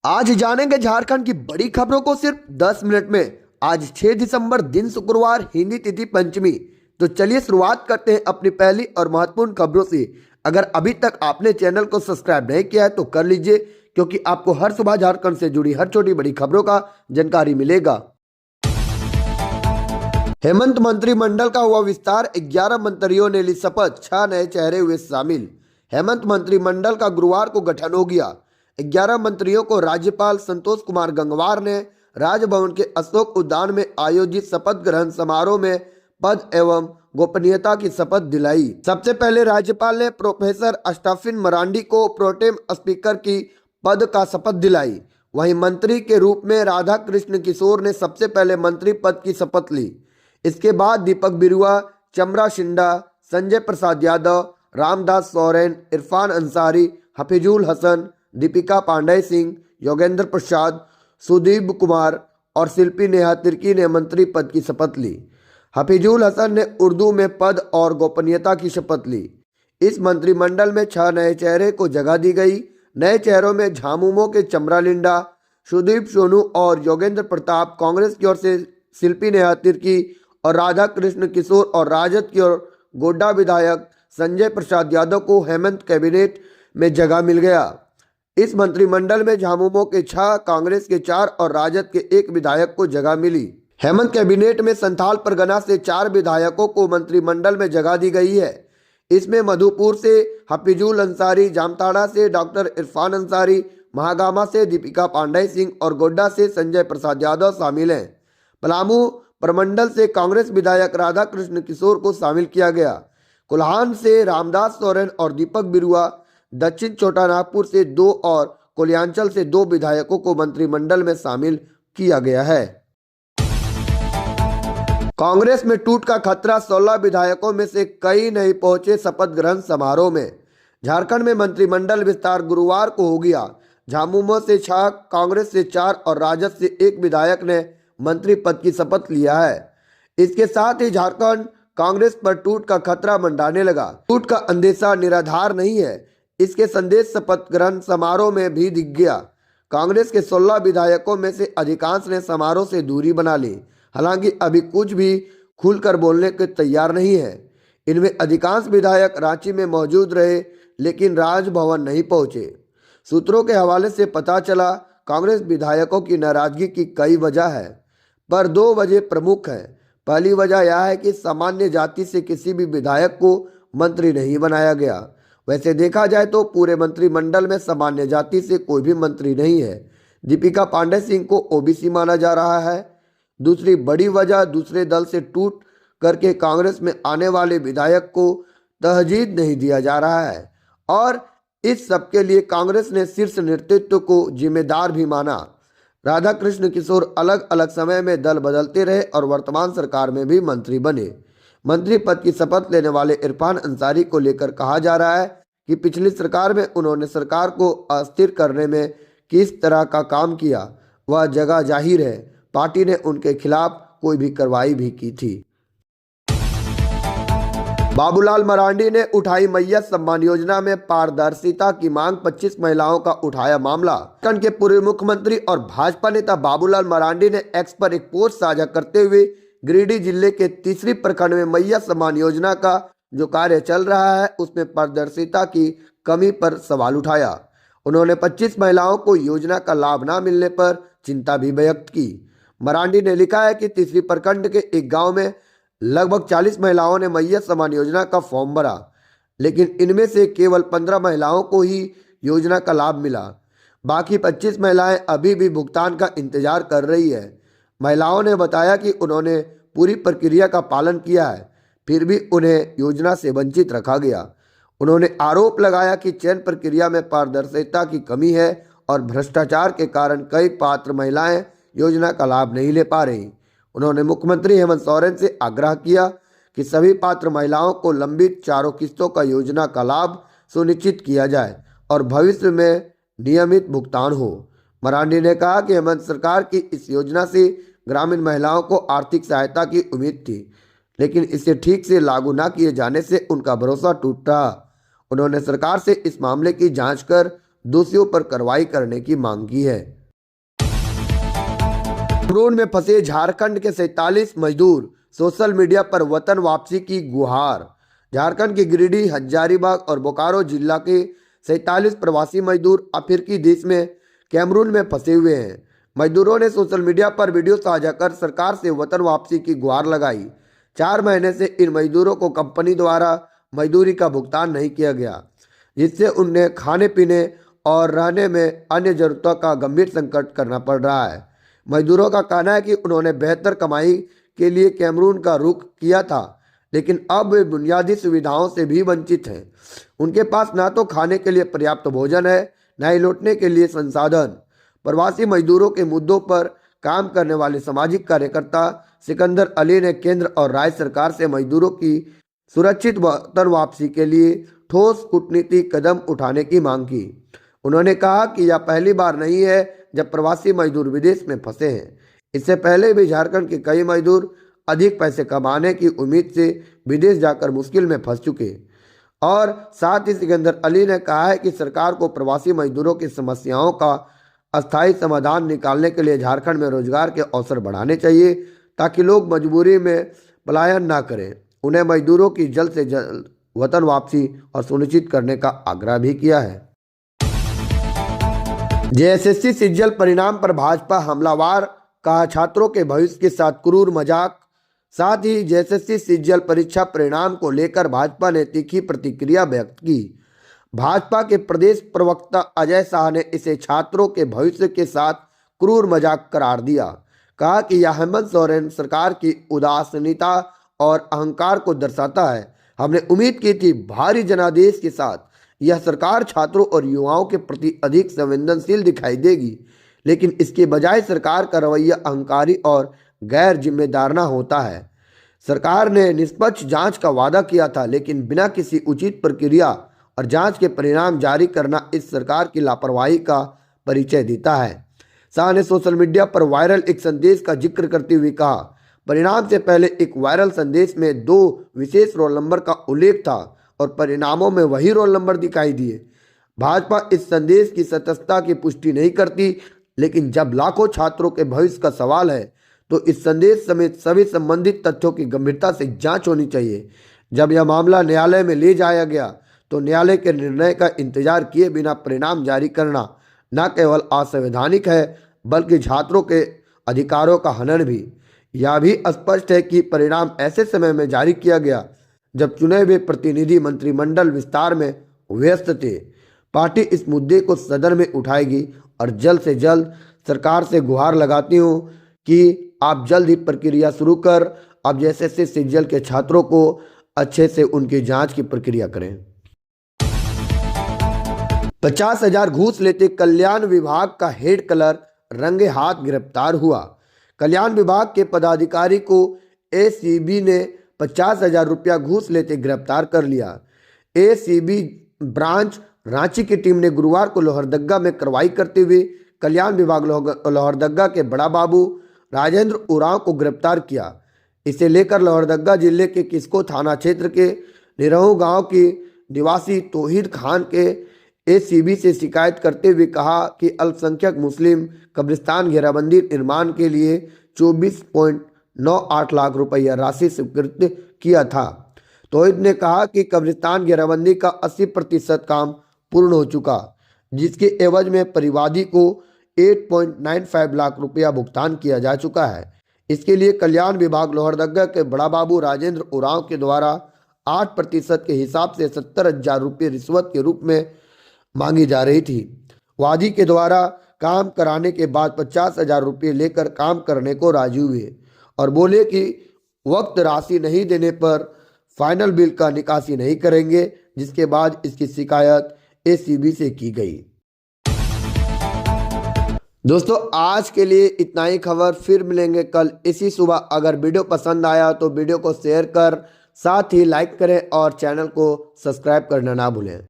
आज जानेंगे झारखंड की बड़ी खबरों को सिर्फ 10 मिनट में। आज 6 दिसंबर दिन शुक्रवार, हिंदी तिथि पंचमी। तो चलिए शुरुआत करते हैं अपनी पहली और महत्वपूर्ण खबरों से। अगर अभी तक आपने चैनल को सब्सक्राइब नहीं किया है तो कर लीजिए, क्योंकि आपको हर सुबह झारखंड से जुड़ी हर छोटी बड़ी खबरों का जानकारी मिलेगा। हेमंत मंत्रिमंडल का हुआ विस्तार, 11 मंत्रियों ने ली शपथ, 6 नए चेहरे हुए शामिल। हेमंत मंत्रिमंडल का गुरुवार को गठन हो गया। 11 मंत्रियों को राज्यपाल संतोष कुमार गंगवार ने राजभवन के अशोक उद्यान में आयोजित शपथ ग्रहण समारोह में पद एवं गोपनीयता की शपथ दिलाई। सबसे पहले राज्यपाल ने प्रोफेसर स्टीफन मरांडी को प्रोटेम स्पीकर की पद का शपथ दिलाई। वहीं मंत्री के रूप में राधा कृष्ण किशोर ने सबसे पहले मंत्री पद की शपथ ली। इसके बाद दीपक बिरुआ, चमरा शिंडा, संजय प्रसाद यादव, रामदास सोरेन, इरफान अंसारी, हफीजुल हसन, दीपिका पांडेय सिंह, योगेंद्र प्रसाद, सुदीप कुमार और शिल्पी नेहा तिर्की ने मंत्री पद की शपथ ली। हफीजुल हसन ने उर्दू में पद और गोपनीयता की शपथ ली। इस मंत्रिमंडल में 6 नए चेहरे को जगह दी गई। नए चेहरों में झामुमो के चमरा लिंडा, सुदीप सोनू और योगेंद्र प्रताप, कांग्रेस की ओर से शिल्पी नेहा तिर्की और राधा कृष्ण किशोर और राजद की ओर गोड्डा विधायक संजय प्रसाद यादव को हेमंत कैबिनेट में जगह मिल गया। इस मंत्रिमंडल में झामुमो के 6, कांग्रेस के 4 और राजद के 1 विधायक को जगह मिली। हेमंत कैबिनेट में संथाल परगना से 4 विधायकों को मंत्रिमंडल में जगह दी गई है। इसमें मधुपुर से हफीजुल अंसारी, जामताड़ा से डॉक्टर इरफान अंसारी, महागामा से दीपिका पांडेय सिंह और गोड्डा से संजय प्रसाद यादव शामिल हैं। पलामू प्रमंडल से कांग्रेस विधायक राधा कृष्ण किशोर को शामिल किया गया। कोल्हान से रामदास सोरेन और दीपक बिरुआ, दक्षिण छोटा नागपुर से 2 और कोलियांचल से 2 विधायकों को मंत्रिमंडल में शामिल किया गया है। कांग्रेस में टूट का खतरा, 16 विधायकों में से कई नहीं पहुंचे शपथ ग्रहण समारोह में। झारखंड में मंत्रिमंडल विस्तार गुरुवार को हो गया। झामुमो से 6, कांग्रेस से 4 और राजद से 1 विधायक ने मंत्री पद की शपथ लिया है। इसके साथ ही झारखंड कांग्रेस पर टूट का खतरा मंडाने लगा। टूट का अंदेशा निराधार नहीं है, इसके संदेश शपथ ग्रहण समारोह में भी दिख गया। कांग्रेस के 16 विधायकों में से अधिकांश ने समारोह से दूरी बना ली। हालांकि अभी कुछ भी खुलकर बोलने के तैयार नहीं है। इनमें अधिकांश विधायक रांची में मौजूद रहे, लेकिन राजभवन नहीं पहुंचे। सूत्रों के हवाले से पता चला, कांग्रेस विधायकों की नाराजगी की कई वजह है, पर 2 वजह प्रमुख है। पहली वजह यह है कि सामान्य जाति से किसी भी विधायक को मंत्री नहीं बनाया गया। वैसे देखा जाए तो पूरे मंत्रिमंडल में सामान्य जाति से कोई भी मंत्री नहीं है। दीपिका पांडेय सिंह को ओबीसी माना जा रहा है। दूसरी बड़ी वजह, दूसरे दल से टूट करके कांग्रेस में आने वाले विधायक को तहजीब नहीं दिया जा रहा है, और इस सब के लिए कांग्रेस ने शीर्ष नेतृत्व को जिम्मेदार भी माना। राधा कृष्ण किशोर अलग अलग समय में दल बदलते रहे और वर्तमान सरकार में भी मंत्री बने। मंत्री पद की शपथ लेने वाले इरफान अंसारी को लेकर कहा जा रहा है कि पिछली सरकार में उन्होंने सरकार को अस्थिर करने में किस तरह का काम किया, वह जगह जाहिर है। पार्टी ने उनके खिलाफ कोई भी कार्रवाई भी की थी। बाबूलाल मरांडी ने उठाई मैया सम्मान योजना में पारदर्शिता की मांग, 25 महिलाओं का उठाया मामला। झारखंड के पूर्व मुख्यमंत्री और भाजपा नेता बाबूलाल मरांडी ने एक्स पर एक पोस्ट साझा करते हुए गिरिडीह जिले के तीसरी प्रखंड में मैया सम्मान योजना का जो कार्य चल रहा है उसमें पारदर्शिता की कमी पर सवाल उठाया। उन्होंने 25 महिलाओं को योजना का लाभ न मिलने पर चिंता भी व्यक्त की। मरांडी ने लिखा है कि तीसरी प्रखंड के एक गाँव में लगभग 40 महिलाओं ने मैया सम्मान योजना का फॉर्म भरा, लेकिन इनमें से केवल 15 महिलाओं को ही योजना का लाभ मिला। बाकी 25 महिलाएं अभी भी भुगतान का इंतजार कर रही है। महिलाओं ने बताया कि उन्होंने पूरी प्रक्रिया का पालन किया है, फिर भी उन्हें योजना से वंचित रखा गया। उन्होंने आरोप लगाया कि चयन प्रक्रिया में पारदर्शिता की कमी है और भ्रष्टाचार के कारण कई पात्र महिलाएं योजना का लाभ नहीं ले पा रही। उन्होंने मुख्यमंत्री हेमंत सोरेन से आग्रह किया कि सभी पात्र महिलाओं को लंबित 4 किस्तों का योजना का लाभ सुनिश्चित किया जाए और भविष्य में नियमित भुगतान हो। मरांडी ने कहा कि हेमंत सरकार की इस योजना से ग्रामीण महिलाओं को आर्थिक सहायता की उम्मीद थी, लेकिन इसे ठीक से लागू न किए जाने से उनका भरोसा टूट रहा। उन्होंने सरकार से इस मामले की जांच कर दोषियों पर कार्रवाई करने की मांग की है। कैमरून में फंसे झारखंड के 47 मजदूर, सोशल मीडिया पर वतन वापसी की गुहार। झारखंड के गिरिडीह, हजारीबाग और बोकारो जिला के 47 प्रवासी मजदूर अफ्रीकी देश में कैमरून में फंसे हुए हैं। मजदूरों ने सोशल मीडिया पर वीडियो साझा कर सरकार से वतन वापसी की गुहार लगाई। 4 महीने से इन मजदूरों को कंपनी द्वारा मजदूरी का भुगतान नहीं किया गया, जिससे उन्हें खाने पीने और रहने में अन्य जरूरतों का गंभीर संकट करना पड़ रहा है। मजदूरों का कहना है कि उन्होंने बेहतर कमाई के लिए कैमरून का रुख किया था, लेकिन अब वे बुनियादी सुविधाओं से भी वंचित हैं। उनके पास ना तो खाने के लिए पर्याप्त भोजन है, न ही लौटने के लिए संसाधन। प्रवासी मजदूरों के मुद्दों पर काम करने वाले सामाजिक कार्यकर्ता सिकंदर अली ने केंद्र और राज्य सरकार से मजदूरों की सुरक्षित वतन वापसी के लिए ठोस कूटनीतिक कदम उठाने की मांग की। उन्होंने कहा कि यह पहली बार नहीं है जब प्रवासी मजदूर विदेश में फंसे हैं। इससे पहले भी झारखंड के कई मजदूर अधिक पैसे कमाने की उम्मीद से विदेश जाकर मुश्किल में फंस चुके। और साथ ही सिकंदर अली ने कहा है कि सरकार को प्रवासी मजदूरों की समस्याओं का अस्थायी समाधान निकालने के लिए झारखंड में रोजगार के अवसर बढ़ाने चाहिए, ताकि लोग मजबूरी में पलायन ना करें। उन्हें मजदूरों की जल्द से जल्द वतन वापसी और सुनिश्चित करने का आग्रह भी किया है। जेएसएससी सिज्जल परिणाम पर भाजपा हमलावार, कहा छात्रों के भविष्य के साथ क्रूर मजाक। साथ ही जेएसएससी सिज्जल परीक्षा परिणाम को लेकर भाजपा ने तीखी प्रतिक्रिया व्यक्त की। भाजपा के प्रदेश प्रवक्ता अजय शाह ने इसे छात्रों के भविष्य के साथ क्रूर मजाक करार दिया। कहा कि यह हेमंत सोरेन सरकार की उदासीनता और अहंकार को दर्शाता है। हमने उम्मीद की थी भारी जनादेश के साथ यह सरकार छात्रों और युवाओं के प्रति अधिक संवेदनशील दिखाई देगी, लेकिन इसके बजाय सरकार का रवैया अहंकारी और गैर जिम्मेदाराना होता है। सरकार ने निष्पक्ष जांच का वादा किया था, लेकिन बिना किसी उचित प्रक्रिया और जांच के परिणाम जारी करना इस सरकार की लापरवाही का परिचय देता है। शाह ने सोशल मीडिया पर वायरल एक संदेश का जिक्र करते हुए कहा, परिणाम से पहले एक वायरल संदेश में 2 विशेष रोल नंबर का उल्लेख था और परिणामों में वही रोल नंबर दिखाई दिए। भाजपा इस संदेश की सत्यता की पुष्टि नहीं करती, लेकिन जब लाखों छात्रों के भविष्य का सवाल है तो इस संदेश समेत सभी संबंधित तथ्यों की गंभीरता से जांच होनी चाहिए। जब यह मामला न्यायालय में ले जाया गया तो न्यायालय के निर्णय का इंतजार किए बिना परिणाम जारी करना न केवल असंवैधानिक है, बल्कि छात्रों के अधिकारों का हनन भी। यह भी स्पष्ट है कि परिणाम ऐसे समय में जारी किया गया जब चुने हुए प्रतिनिधि मंत्रिमंडल विस्तार में व्यस्त थे। पार्टी इस मुद्दे को सदन में उठाएगी और जल्द से जल्द सरकार से गुहार लगाती हूँ कि आप जल्द ही प्रक्रिया शुरू कर अब जेएसएससी सिज्जल के छात्रों को अच्छे से उनकी जांच की प्रक्रिया करें। 50,000 घूस लेते कल्याण विभाग का हेड क्लर्क रंगे हाथ गिरफ्तार हुआ। कल्याण विभाग के पदाधिकारी को एसीबी ने 50,000 रुपया घूस लेते गिरफ्तार कर लिया। एसीबी ब्रांच रांची की टीम ने गुरुवार को लोहरदगा में कार्रवाई करते हुए कल्याण विभाग लोहरदगा के बड़ा बाबू राजेंद्र उरांव को गिरफ्तार किया। इसे लेकर लोहरदगा जिले के किस्को थाना क्षेत्र के निरहू गांव की निवासी तौहीद खान के एसीबी से शिकायत करते हुए कहा कि अल्पसंख्यक मुस्लिम कब्रिस्तान घेराबंदी निर्माण के लिए 24.98 लाख रुपया राशि स्वीकृत किया था। तौहीद ने कहा कि कब्रिस्तान घेराबंदी का 80% काम पूर्ण हो चुका, जिसके एवज में परिवादी को 8.95 लाख रुपया भुगतान किया जा चुका है। इसके लिए कल्याण विभाग लोहरदगा के बड़ा बाबू राजेंद्र उरांव के द्वारा 8% के हिसाब से 70,000 रुपये रिश्वत के रूप में मांगी जा रही थी। वादी के द्वारा काम कराने के बाद 50,000 रुपये लेकर काम करने को राजी हुए और बोले कि वक्त राशि नहीं देने पर फाइनल बिल का निकासी नहीं करेंगे, जिसके बाद इसकी शिकायत एसीबी से की गई। दोस्तों आज के लिए इतना ही खबर, फिर मिलेंगे कल इसी सुबह। अगर वीडियो पसंद आया तो वीडियो को शेयर कर साथ ही लाइक करें और चैनल को सब्सक्राइब करना ना भूलें।